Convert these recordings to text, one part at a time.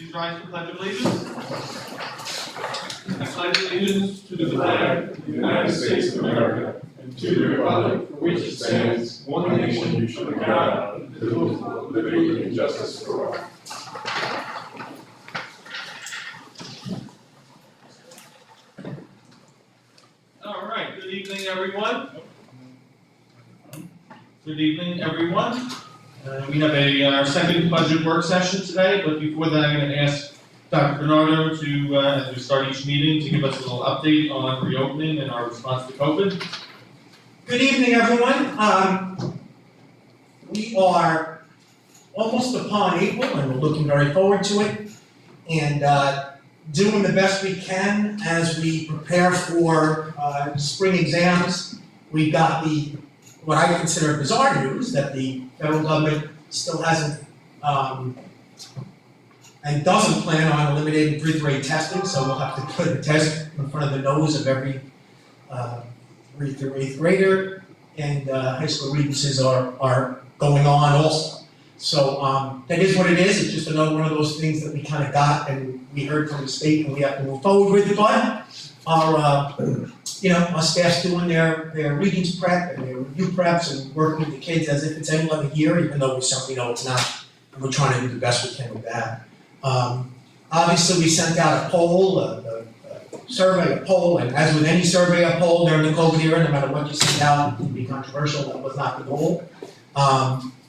Please rise for the Pledge of Allegiance. I pledge allegiance to the flag of the United States of America and to the republic for which it stands, one nation, under God, indivisible, with liberty and justice for all. All right, good evening, everyone. Good evening, everyone. We have our second budget work session today, but before that, I'm going to ask Dr. Bernardo to, as we start each meeting, to give us a little update on reopening and our response to COVID. Good evening, everyone. We are almost upon April, and we're looking very forward to it, and doing the best we can as we prepare for spring exams. We've got what I consider bizarre news, that the federal government still hasn't and doesn't plan on eliminating pre-grade testing, so we'll have to put a test in front of the nose of every 3rd through 8th grader, and high school readiness are going on also. So that is what it is. It's just another one of those things that we kind of got and we heard from the state and we have to move forward with it. But our staff's doing their Regents prep and their review preps and working with the kids as if it's any other year, even though we certainly know it's not. And we're trying to do the best we can with that. Obviously, we sent out a poll, a poll, and as with any survey, a poll during the COVID era, no matter what you send out, it can be controversial. That was not the goal.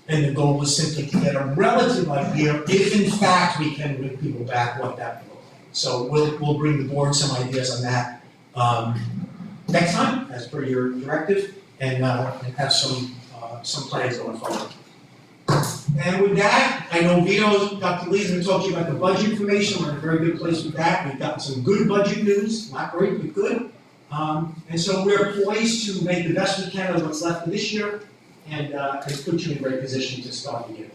And the goal was simply to get a relative idea, if in fact we can bring people back, what that will look like. So we'll bring the board some ideas on that next time, as per your directive, and have some plans going forward. And with that, I know Dr. Lee's going to talk to you about the budget information. We're in a very good place with that. We've gotten some good budget news, not great, but good. And so we're poised to make the best we can of what's left of this year, and put you in a great position to start the year.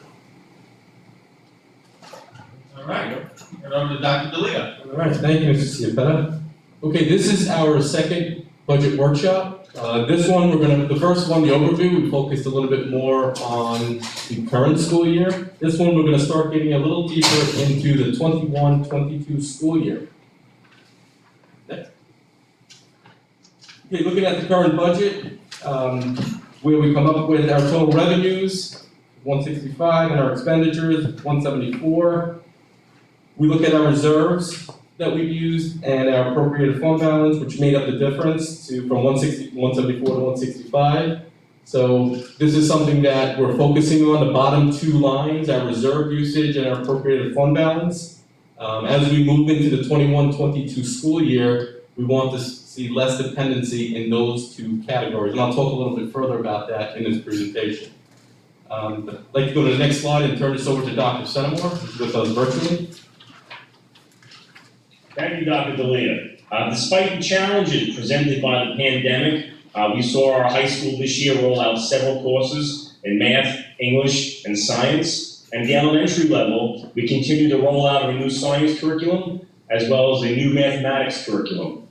All right, and over to Dr. D'Elia. All right, thank you, Mr. Ciapetta. Okay, this is our second budget workshop. This one, the first one, the overview, we focused a little bit more on the current school year. This one, we're going to start getting a little deeper into the 21-22 school year. Next. Okay, looking at the current budget, where we come up with our total revenues, 165, and our expenditures, 174. We look at our reserves that we've used and our appropriated fund balance, which made up the difference from 174 to 165. So this is something that we're focusing on, the bottom two lines, our reserve usage and our appropriated fund balance. As we move into the 21-22 school year, we want to see less dependency in those two categories. And I'll talk a little bit further about that in this presentation. I'd like to go to the next slide and turn this over to Dr. Senamore, who's with us virtually. Thank you, Dr. D'Elia. Despite the challenges presented by the pandemic, we saw our high school this year roll out several courses in math, English, and science. And the elementary level, we continue to roll out a new science curriculum, as well as a new mathematics curriculum.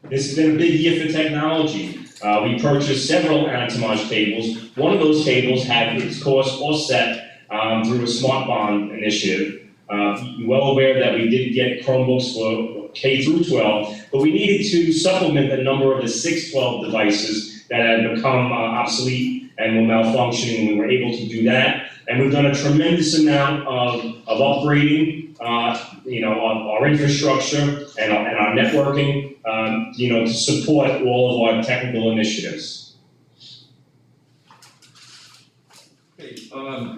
This has been a big year for technology. We purchased several Anatomage tables. One of those tables had its cost offset through a Smart Bond initiative. You're well aware that we did get Chromebooks for K through 12, but we needed to supplement the number of the 612 devices that had become obsolete and were malfunctioning, and we were able to do that. And we've done a tremendous amount of upgrading our infrastructure and our networking, to support all of our technical initiatives. Okay,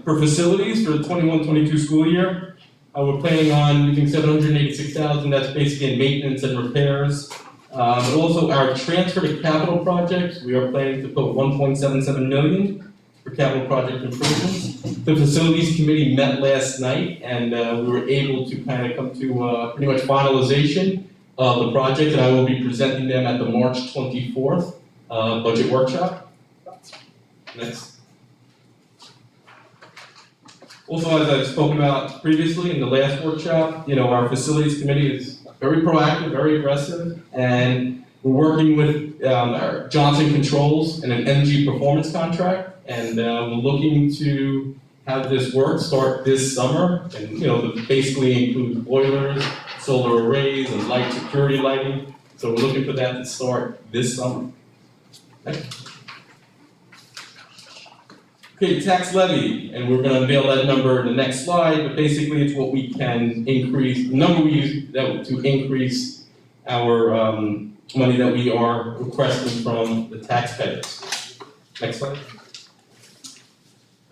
for facilities for the 21-22 school year, we're planning on using $786,000. That's basically in maintenance and repairs. But also our transfer to capital projects, we are planning to put $1.77 million for capital project improvements. The facilities committee met last night, and we were able to kind of come to pretty much finalization of the project, and I will be presenting them at the March 24th budget workshop. Next. Also, as I've spoken about previously in the last workshop, our facilities committee is very proactive, very aggressive, and we're working with our Johnson Controls and an energy performance contract and we're looking to have this work start this summer, and basically include boilers, solar arrays, and light security lighting. So we're looking for that to start this summer. Okay, tax levy, and we're going to unveil that number in the next slide, but basically it's what we can increase, the number we use to increase our money that we are requesting from the taxpayers. Next slide.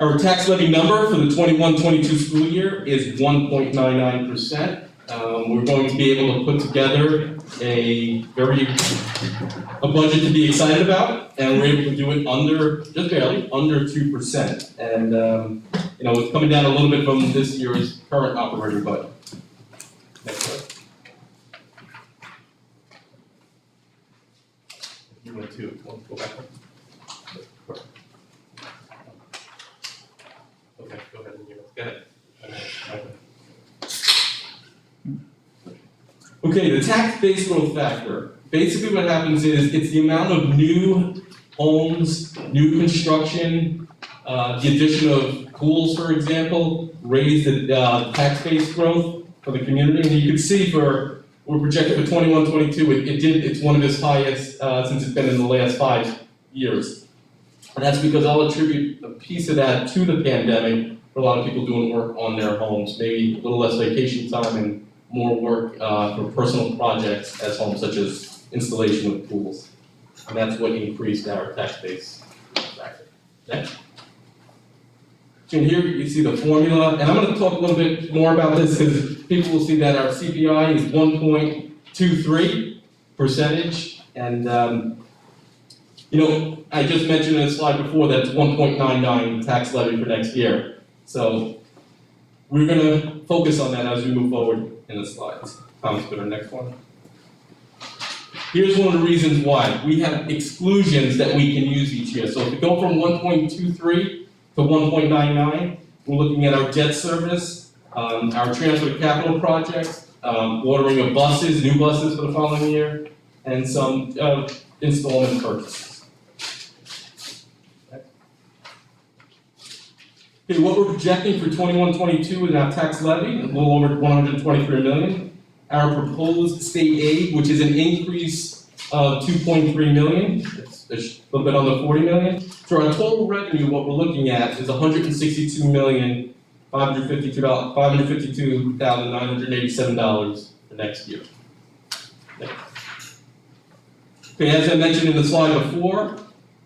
Our tax levy number for the 21-22 school year is 1.99%. We're going to be able to put together a budget to be excited about, and we're able to do it just barely under 2%. And it's coming down a little bit from this year's current operating budget. Next slide. You want to go back? Okay, go ahead. Go ahead. Okay, the tax base growth factor. Basically what happens is it's the amount of new homes, new construction, the addition of pools, for example, raise the tax base growth for the community. And you can see we're projected for 21-22, it's one of its highest since it's been in the last 5 years. And that's because I'll attribute a piece of that to the pandemic for a lot of people doing work on their homes, maybe a little less vacation time and more work for personal projects at home, such as installation of pools. And that's what increased our tax base factor. Next. And here you see the formula, and I'm going to talk a little bit more about this because people will see that our CPI is 1.23%, and I just mentioned in a slide before that it's 1.99 tax levy for next year. So we're going to focus on that as we move forward in the slides. Thomas, go to the next one. Here's one of the reasons why. We have exclusions that we can use each year. So if we go from 1.23 to 1.99, we're looking at our debt service, our transfer to capital projects, ordering of buses, new buses for the following year, and some installment purchases. Okay, what we're projecting for 21-22 is our tax levy, a little over 123 million. Our proposed state aid, which is an increase of 2.3 million, it's a little bit under 40 million. So our total revenue, what we're looking at is $162,552,987 for next year. Okay, as I mentioned in the slide before,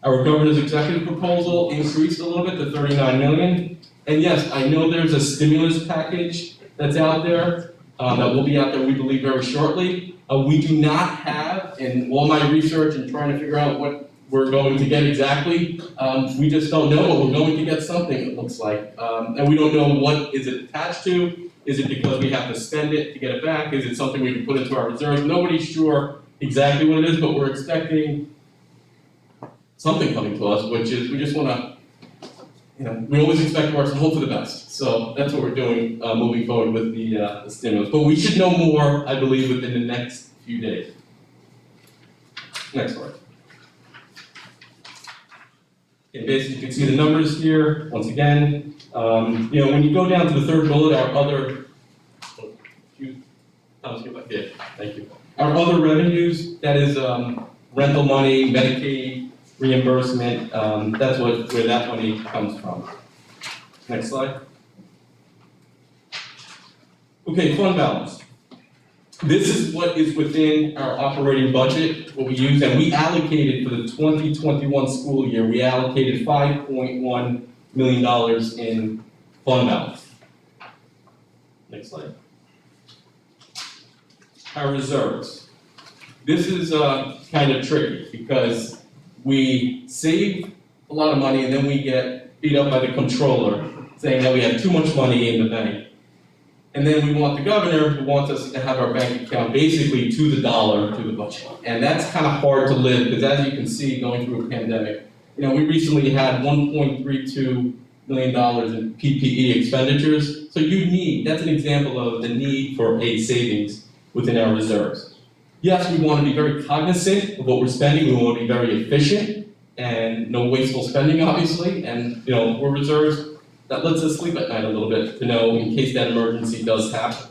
our governor's executive proposal increased a little bit to 39 million. And yes, I know there's a stimulus package that's out there, that will be out there, we believe, very shortly. We do not have, in all my research and trying to figure out what we're going to get exactly, we just don't know, but we're going to get something, it looks like. And we don't know what is it attached to. Is it because we have to spend it to get it back? Is it something we can put into our reserves? Nobody's sure exactly what it is, but we're expecting something coming to us, which is we just want to, we always expect worse and hope for the best. So that's what we're doing moving forward with the stimulus. But we should know more, I believe, within the next few days. Next slide. Okay, basically, you can see the numbers here. Once again, when you go down to the third bullet, our other, thank you. Our other revenues, that is rental money, Medicaid, reimbursement, that's where that money comes from. Next slide. Okay, fund balance. This is what is within our operating budget, what we use, and we allocated for the 2021 school year, we allocated $5.1 million in fund balance. Next slide. Our reserves. This is kind of tricky because we save a lot of money and then we get beat up by the controller saying that we have too much money in the bank. And then we want the governor who wants us to have our bank account basically to the dollar to the budget. And that's kind of hard to live because as you can see going through a pandemic, we recently had $1.32 million in PPE expenditures. So that's an example of the need for a savings within our reserves. Yes, we want to be very cognizant of what we're spending. We want to be very efficient, and no wasteful spending, obviously, and, we're reserves that lets us sleep at night a little bit to know in case that emergency does happen.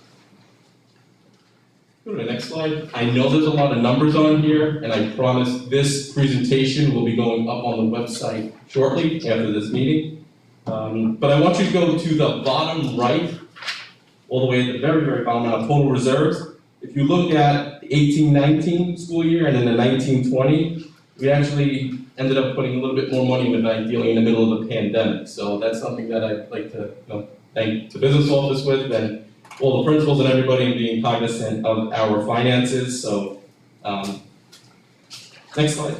Go to the next slide. I know there's a lot of numbers on here, and I promise this presentation will be going up on the website shortly after this meeting. But I want you to go to the bottom right, all the way at the very, very bottom, of total reserves. If you look at the 18-19 school year and then the 19-20, we actually ended up putting a little bit more money in the bank dealing in the middle of the pandemic. So that's something that I'd like to thank the business office with, and all the principals and everybody in being cognizant of our finances. So, next slide.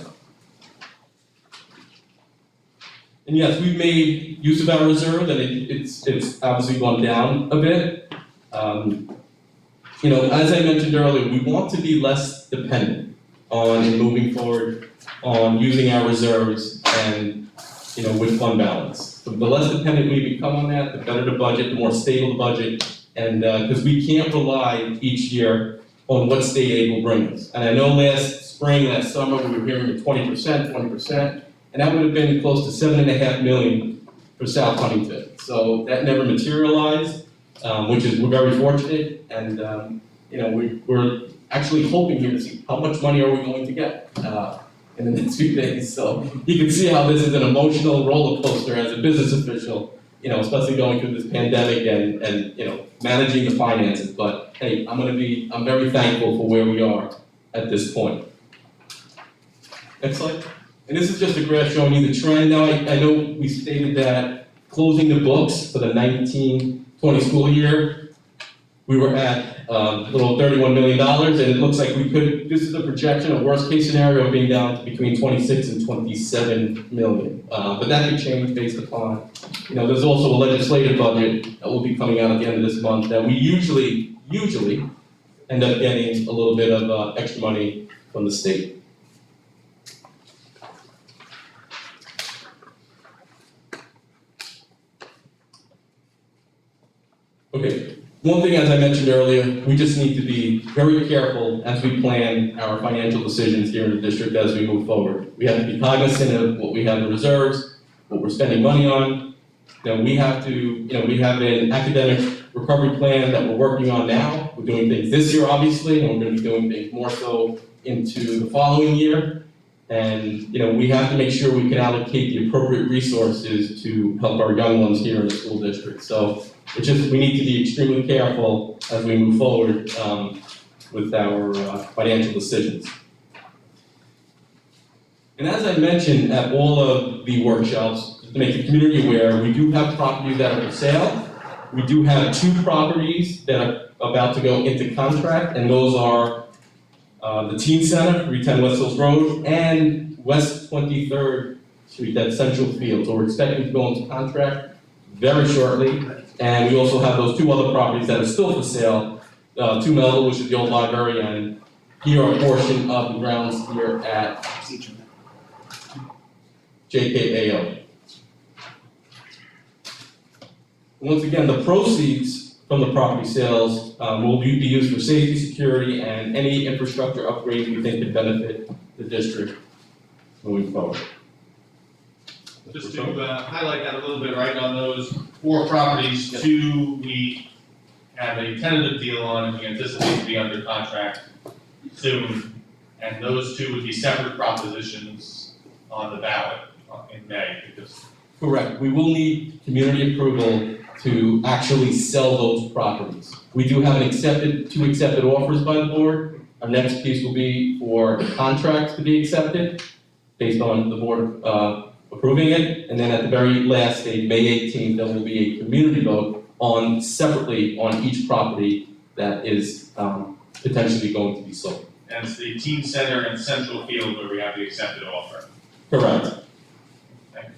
And yes, we've made use of our reserve, and it's obviously gone down a bit. As I mentioned earlier, we want to be less dependent on and moving forward on using our reserves and, with fund balance. The less dependent we become on that, the better the budget, the more stable the budget, and because we can't rely each year on what state aid will bring us. And I know last summer, we were hearing 20%, and that would have been close to $7.5 million for South Huntington. So that never materialized, we're very fortunate, and we're actually hoping here to see how much money are we going to get in the next few days. So you can see how this is an emotional roller coaster as a business official, especially going through this pandemic and managing the finances. But hey, I'm very thankful for where we are at this point. Next slide. And this is just a graph showing you the trend. Now, I know we stated that closing the books for the 19-20 school year, we were at a little $31 million, and it looks like this is a projection, a worst case scenario being down to between 26 and 27 million. But that could change based upon, there's also a legislative budget that will be coming out at the end of this month that we usually end up getting a little bit of extra money from the state. Okay, one thing, as I mentioned earlier, we just need to be very careful as we plan our financial decisions here in the district as we move forward. We have to be cognizant of what we have in reserves, what we're spending money on. We have an academic recovery plan that we're working on now. We're doing things this year, obviously, and we're going to be doing things more so into the following year. And, we have to make sure we can allocate the appropriate resources to help our young ones here in the school district. So we need to be extremely careful as we move forward with our financial decisions. And as I mentioned at all of the workshops, just to make the community aware, we do have properties that are for sale. We do have 2 properties that are about to go into contract, and those are the Teen Center, 310 West Hills Road, and West 23rd Street, that's Central Field. So we're expecting to go into contract very shortly. And we also have those 2 other properties that are still for sale, 2 Melville, which is the old library, and here are a portion of the grounds here at JKAO. Once again, the proceeds from the property sales will be used for safety, security, and any infrastructure upgrades we think could benefit the district moving forward. Just to highlight that a little bit, right, on those 4 properties, 2 we have a tentative deal on and we anticipate to be under contract soon. And those 2 would be separate propositions on the ballot in May. Correct. We will need community approval to actually sell those properties. We do have 2 accepted offers by the board. Our next piece will be for the contracts to be accepted based on the board approving it, and then at the very last stage, May 18th, there will be a community vote separately on each property that is potentially going to be sold. And it's the Teen Center and Central Field where we have the accepted offer. Correct. Thank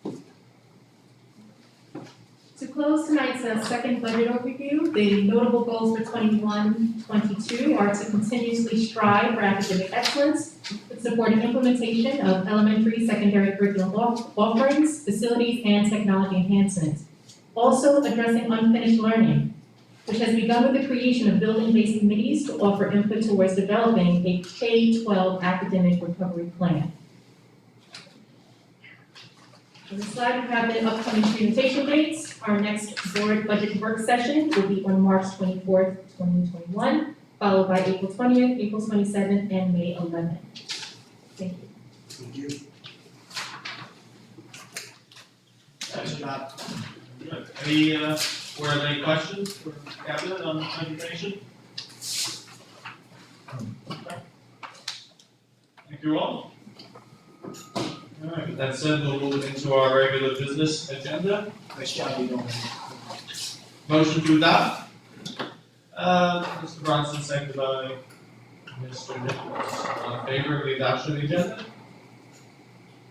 you. To close tonight's second budget overview, the notable goals for 21-22 are to continuously strive for academic excellence, supporting implementation of elementary, secondary curriculum offerings, facilities, and technology enhancements. Also addressing unfinished learning, which has begun with the creation of building-based committees to offer input towards developing a K-12 academic recovery plan. On the slide, we have the upcoming presentation dates. Our next board budget work session will be on March 24th, 2021, followed by April 20th, April 27th, and May 11th. Thank you. Thank you. Thanks, Bob. Good. Any, were there any questions for Cabinet on the presentation? Okay. Thank you all. All right, with that said, we'll move into our regular business agenda. Nice job, you know. Motion to adopt. Mr. Bronson, seconded by Mr. Nichols. All in favor of the adoption of the agenda?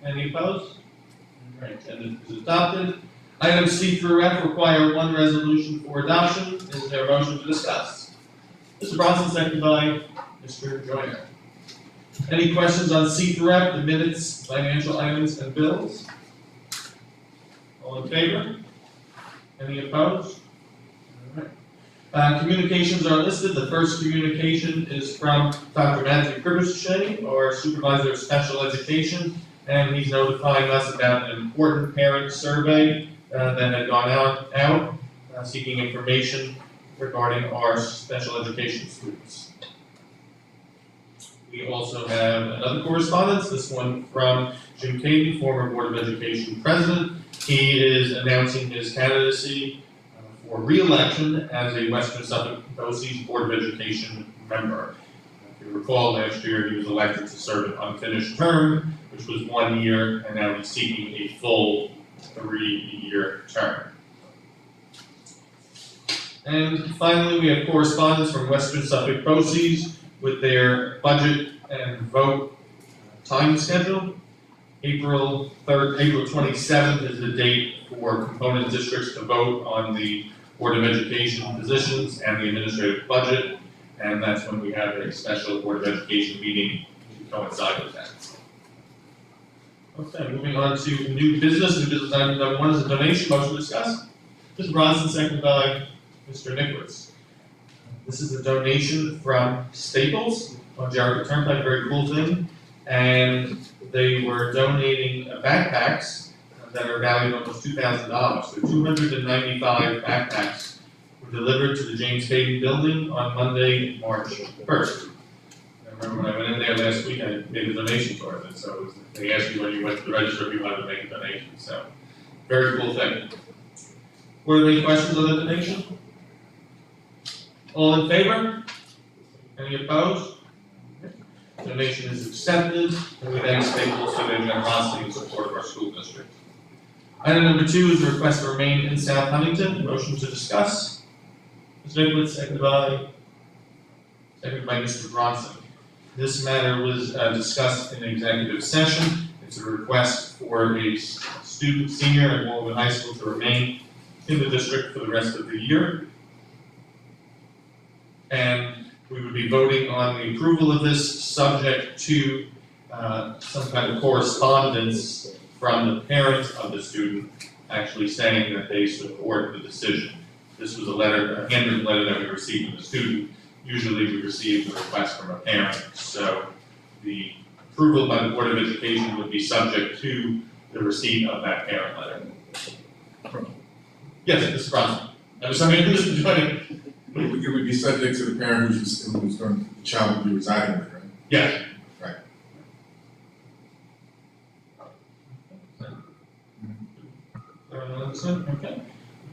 Any opposed? All right, agenda is adopted. Items C through F require one resolution for adoption. Is there a motion to discuss? Mr. Bronson, seconded by Mr. Joyner. Any questions on C through F, the minutes, financial items, and bills? All in favor? Any opposed? All right. Communications are listed. The first communication is from Dr. Matthew Kribishey, our supervisor of special education, and he's notifying us about an important parent survey that had gone out seeking information regarding our special education students. We also have another correspondence, this one from Jim Cady, former Board of Education president. He is announcing his candidacy for re-election as a Western Suffolk BOCES Board of Education member. If you recall, last year he was elected to serve an unfinished term, which was 1 year, and now he's seeking a full 3-year term. And finally, we have correspondence from Western Suffolk BOCES with their budget and vote time schedule. April 27th is the date for component districts to vote on the Board of Education positions and the administrative budget, and that's when we have a special Board of Education meeting to coincide with that. Okay, moving on to new business. New business item number 1 is a donation. Motion to discuss. Mr. Bronson, seconded by Mr. Nicholas. This is a donation from Staples on Jericho Turnpike, very cool thing. And they were donating backpacks that are valued almost $2,000. So 295 backpacks were delivered to the James Caden building on Monday, March 1st. I remember when I went in there last week, I made a donation towards it. So they asked you when you went to the register if you wanted to make a donation. So very cool thing. Were there any questions on the donation? All in favor? Any opposed? Donation is accepted, and we thank Staples for their generosity and support of our school district. Item number 2 is a request to remain in South Huntington. Motion to discuss. Mr. Nicholas, seconded by Mr. Bronson. This matter was discussed in executive session. It's a request for a student senior at Walden High School to remain in the district for the rest of the year. And we would be voting on the approval of this subject to some kind of correspondence from the parents of the student actually saying that they support the decision. This was a handwritten letter that we received from the student. Usually we receive the request from a parent. So the approval by the Board of Education would be subject to the receipt of that parent letter. Yes, Mr. Bronson. I'm sorry, Mr. Joyner. It would be subject to the parent who's going, the child would be residing with, right? Yes. Right. Okay.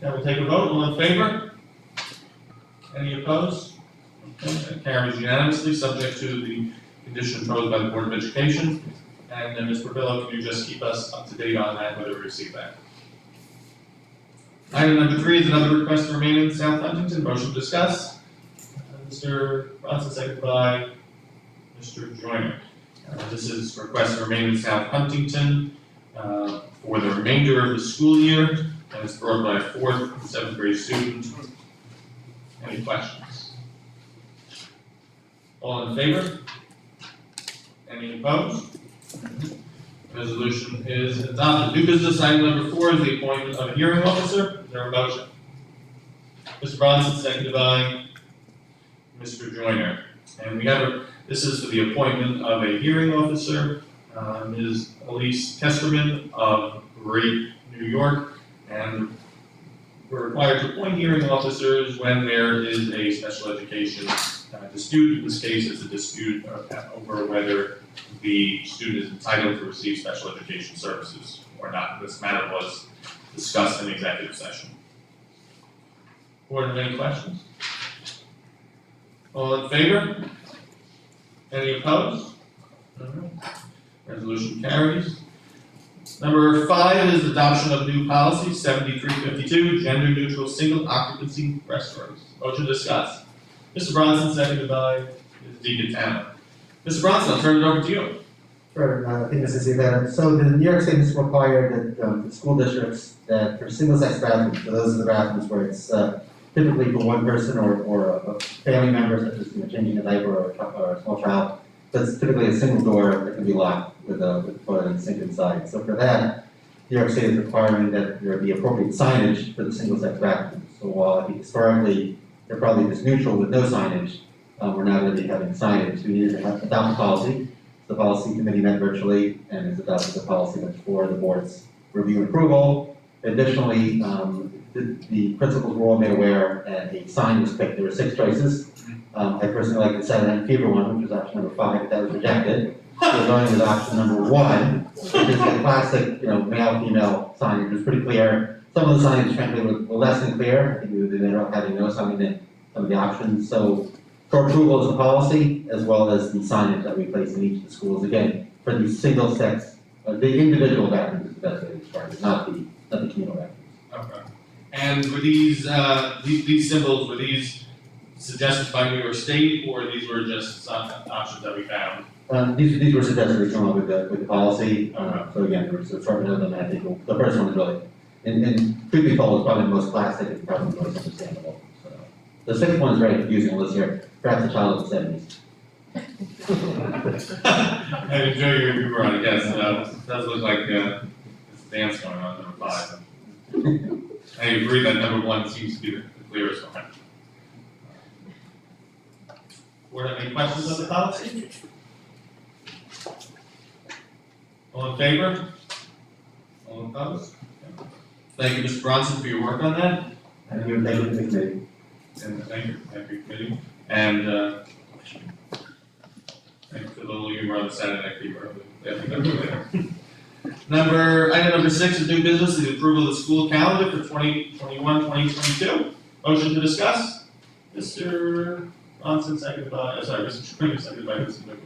Now we'll take a vote. All in favor? Any opposed? Okay, that carries unanimously, subject to the condition imposed by the Board of Education. And then Ms. Portillo, can you just keep us up to date on that, whether we receive that? Item number 3 is another request to remain in South Huntington. Motion to discuss. Mr. Bronson, seconded by Mr. Joyner. This is a request to remain in South Huntington for the remainder of the school year, and it's brought by a 4th and 7th grade student. Any questions? All in favor? Any opposed? Resolution is adopted. New business item number 4 is the appointment of a hearing officer. Is there a motion? Mr. Bronson, seconded by Mr. Joyner. And we have this is for the appointment of a hearing officer, Ms. Elise Kesterman of Great New York. And we're required to appoint hearing officers when there is a special education dispute. In this case, it's a dispute over whether the student is entitled to receive special education services or not. This matter was discussed in executive session. Board, have any questions? All in favor? Any opposed? All right. Resolution carries. Number 5 is adoption of new policy 7352, gender neutral single occupancy restaurants. Motion to discuss. Mr. Bronson, seconded by Ms. DeGatano. Mr. Bronson, I'll turn it over to you. Sure, I think this is better. So the New York State has required that the school districts that for single-sex bathrooms, so those are the bathrooms where it's typically for one person or a family member, such as changing a diaper or a small child. So it's typically a single door that can be locked with a toilet and sink inside. So for that, New York State is requiring that there be appropriate signage for the single-sex bathrooms. So while I think historically they're probably just neutral with no signage, we're now going to be having signage. We need to adopt a policy. The policy committee met virtually and has adopted the policy that's for the board's review and approval. Additionally, the principals were all made aware and a sign was picked. There were 6 choices. I personally like the Saturday Night Fever one, which was option number 5, but that was rejected. So we're going with option number 1, which is the classic, male-female signage. It was pretty clear. Some of the signage, frankly, were less than clear. I think we ended up having no sign in some of the options. So for approval is the policy, as well as the signage that we place in each of the schools. Again, for the single-sex, the individual bathrooms is the best way to describe it, not the communal bathrooms. Okay. And were these symbols, were these suggested by New York State, or these were just some options that we found? These were suggested originally with the policy. So again, there was a short of them, and I think the first one is really, and truth be told, is probably the most classic and probably the most understandable. So the 6th one is very confusing unless you're perhaps a child of the 70s. I enjoy your humor on it, yes. It does look like there's a dance going on, number 5. I agree that number 1 seems to be the clearest one. Board, have any questions on the policy? All in favor? All opposed? Thank you, Mr. Bronson, for your work on that. Thank you, committee. And thank you, committee. And thank you for the little humor on the Saturday Night Fever. Item number 6 is new business, the approval of the school calendar for 2021-2022. Motion to discuss. Mr. Bronson, seconded by, Mr. Springer, seconded by Mr. Nicholas.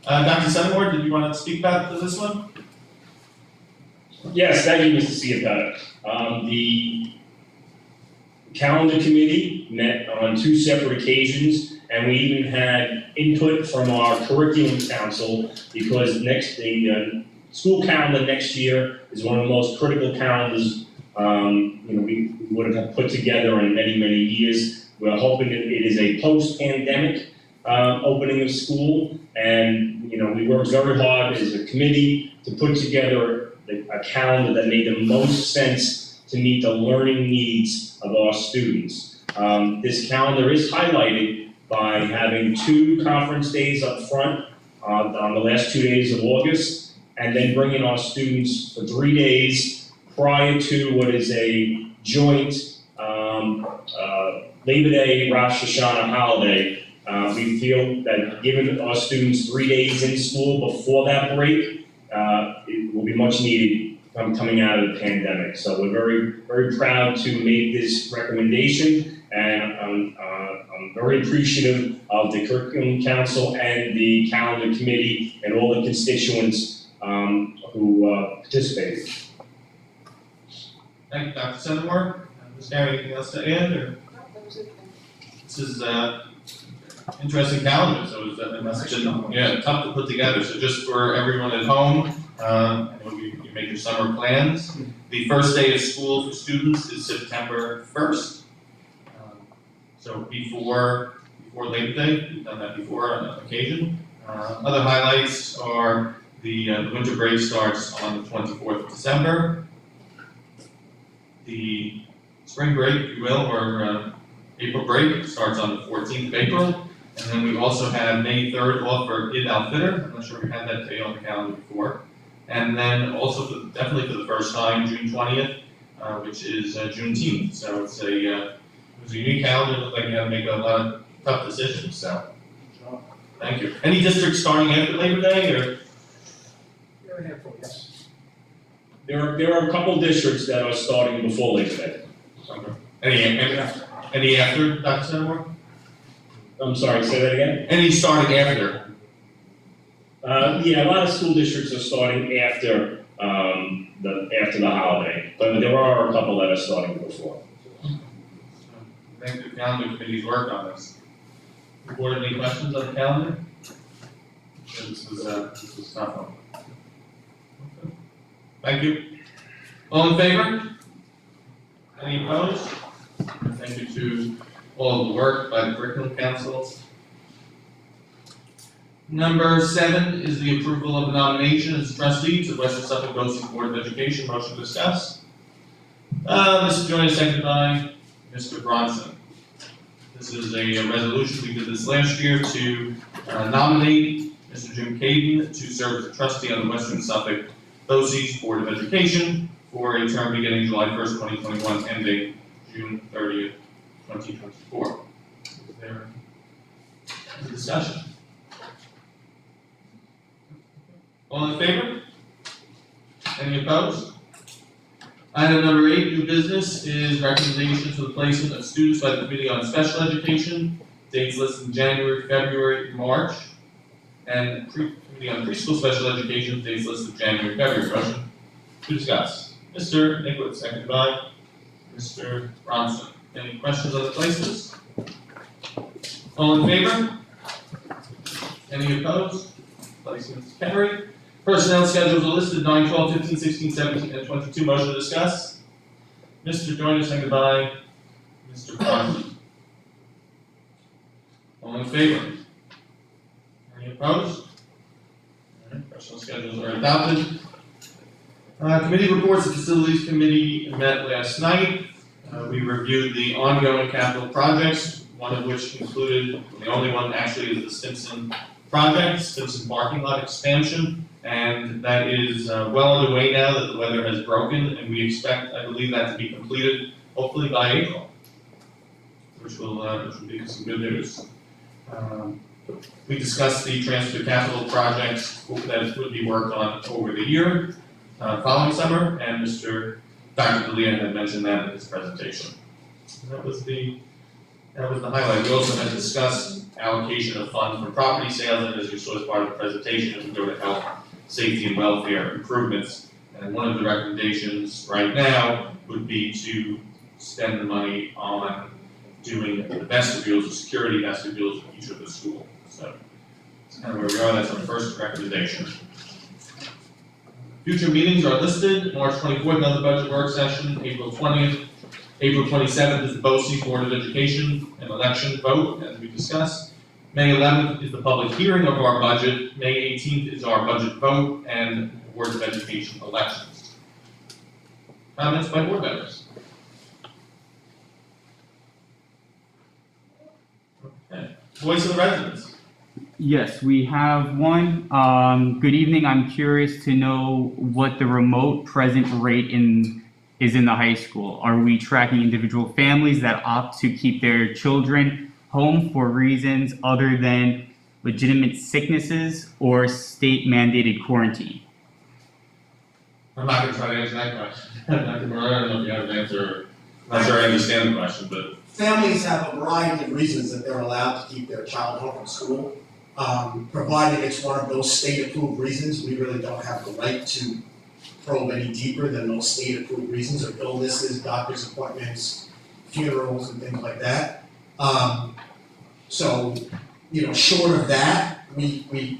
Dr. Seymour, did you want to speak about this one? Yes, thank you, Mr. Ciapetta. The calendar committee met on 2 separate occasions, and we even had input from our curriculum council because the school calendar next year is one of the most critical calendars we would have put together in many, many years. We're hoping that it is a post-pandemic opening of school, and we worked very hard as a committee to put together a calendar that made the most sense to meet the learning needs of our students. This calendar is highlighted by having 2 conference days up front on the last 2 days of August, and then bringing our students for 3 days prior to what is a joint Labor Day, Rosh Hashanah holiday. We feel that giving our students 3 days in school before that break, it will be much needed coming out of the pandemic. So we're very, very proud to make this recommendation, and I'm very appreciative of the Curriculum Council and the Calendar Committee and all the constituents who participated. Thank you, Dr. Seymour. Is there anything else to add, or? This is interesting calendar, so it must have been tough to put together. So just for everyone at home, you make your summer plans. The first day of school for students is September 1st. So before Labor Day, we've done that before on occasion. Other highlights are the winter break starts on the 24th of December. The spring break, if you will, or April break, starts on the 14th of April. And then we also have May 3rd off for Id al-Fitr. I'm not sure we had that day on the calendar before. And then also, definitely for the first time, June 20th, which is Juneteenth. So it's a unique calendar. It looked like you had to make a lot of tough decisions, so thank you. Any districts starting after Labor Day, or? You're a handful, yes. There are a couple districts that are starting before Labor Day. Any after, Dr. Seymour? I'm sorry, say that again? Any starting after? Yeah, a lot of school districts are starting after the holiday, but there are a couple that are starting before. Thank the calendar committee's work on this. Board, any questions on the calendar? This was tough one. Okay. Thank you. All in favor? Any opposed? Thank you to all of the work by the curriculum council. Number 7 is the approval of the nomination as trustee to Western Suffolk BOCES Board of Education. Motion to discuss. Mr. Joyner, seconded by Mr. Bronson. This is a resolution, we did this last year, to nominate Mr. Jim Caden to serve as a trustee on the Western Suffolk BOCES Board of Education for a term beginning July 1st, 2021, ending June 30th, 2024. Is there a discussion? All in favor? Any opposed? Item number 8, new business, is recommendation for the placement of students by the Committee on Special Education. Dates listed in January, February, March. And Committee on Preschool Special Education, dates listed in January, February. Motion to discuss. Mr. Nicholas, seconded by Mr. Bronson. Any questions on the placements? All in favor? Any opposed? Placements carried. Personnel schedules are listed 9, 12, 15, 16, 17, and 22. Motion to discuss. Mr. Joyner, seconded by Mr. Bronson. All in favor? Any opposed? All right, personnel schedules are adopted. Committee reports. The Facilities Committee met last night. We reviewed the ongoing capital projects, one of which included, the only one actually is the Stimson project, Stimson parking lot expansion. And that is well underway now that the weather has broken, and we expect, I believe, that to be completed hopefully by April, which will be some good news. We discussed the transfer capital projects that would be worked on over the year, following summer, and Dr. DeLeon had mentioned that in his presentation. And that was the highlight. We also had discussed allocation of funds for property sales, and as you saw as part of the presentation, it would go to health, safety, and welfare improvements. And one of the recommendations right now would be to spend the money on doing the vestibules, the security vestibules in each of the schools. So that's kind of where we are. That's our first recommendation. Future meetings are listed. March 24th, another budget work session. April 20th. April 27th is the BOCES Board of Education and election vote, as we discussed. May 11th is the public hearing of our budget. May 18th is our budget vote and Board of Education elections. Comments by board members? Okay. Voice of the residents. Yes, we have one. Good evening. I'm curious to know what the remote present rate is in the high school. Are we tracking individual families that opt to keep their children home for reasons other than legitimate sicknesses or state mandated quarantine? I'm not going to try to answer that question. Dr. Moreau, I don't know if you have an answer. I'm not sure I understand the question, but. Families have a variety of reasons that they're allowed to keep their child home from school. Provided it's one of those state-approved reasons, we really don't have the right to probe any deeper than those state-approved reasons of illnesses, doctor's appointments, funerals, and things like that. So, short of that, we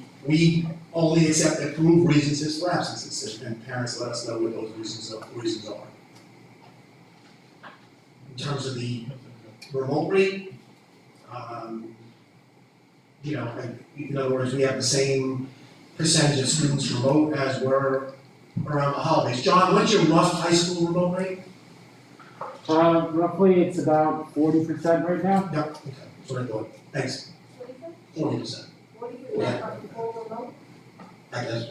only accept approved reasons for absences, and parents let us know what those reasons are. In terms of the remote rate, in other words, we have the same percentage of students remote as were around the holidays. John, what's your rough high school remote rate? Roughly, it's about 40% right now. Yep, okay, that's what I thought, thanks. 40%. I guess.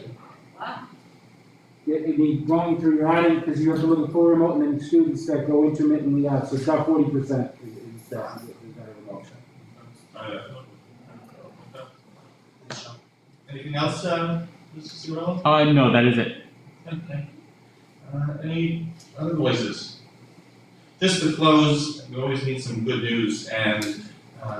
It'd be going through your audience, because you have to look at full remote, and then students that go intermittently out, so it's about 40% is that remote. Anything else, Mr. Ciruelo? No, that is it. Okay. Any other voices? Just to close, we always need some good news and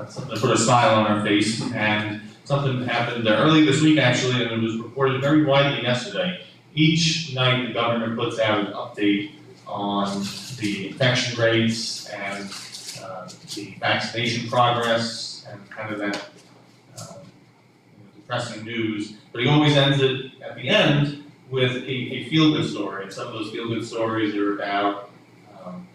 something to put a smile on our face. And something happened early this week, actually, and it was reported very widely yesterday. Each night, the governor puts out an update on the infection rates and the vaccination progress and kind of that depressing news. But he always ends it at the end with a feel-good story. And some of those feel-good stories are about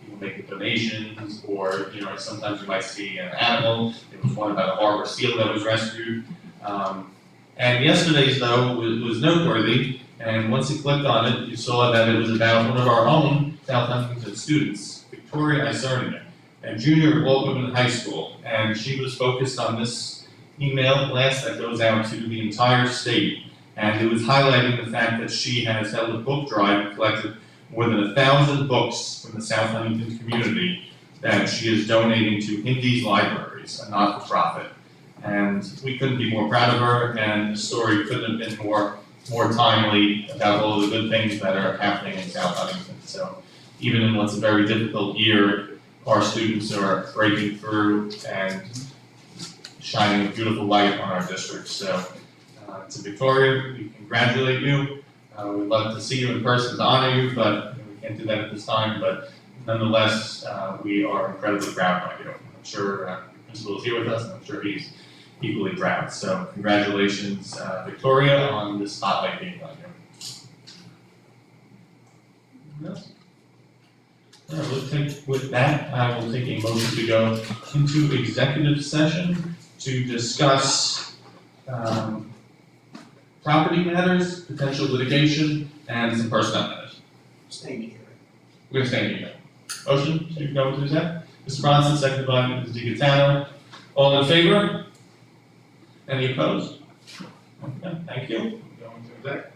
people making donations, or sometimes you might see an animal. There was one about a harbor seal that was rescued. And yesterday's, though, was noteworthy. And once you clicked on it, you saw that it was about one of our own South Huntington students, Victoria Isernia, a junior at Waltham High School. And she was focused on this email blast that goes out to the entire state. And it was highlighting the fact that she has held a book drive and collected more than 1,000 books from the South Huntington community that she is donating to Hindy's Libraries, a not-for-profit. And we couldn't be more proud of her, and the story couldn't have been more timely about all the good things that are happening in South Huntington. So even in what's a very difficult year, our students are breaking through and shining a beautiful light on our district. So to Victoria, we congratulate you. We'd love to see you in person to honor you, but we can't do that at this time. But nonetheless, we are incredibly proud of you. I'm sure the principal is here with us, and I'm sure he's equally proud. So congratulations, Victoria, on this spotlight being on you. Yes. With that, I will take a motion to go into executive session to discuss property matters, potential litigation, and some personnel matters. Staying here. We're going to stay here. Motion to go into exec. Mr. Bronson, seconded by Mrs. DiGatano. All in favor? Any opposed? Okay, thank you. Go into exec.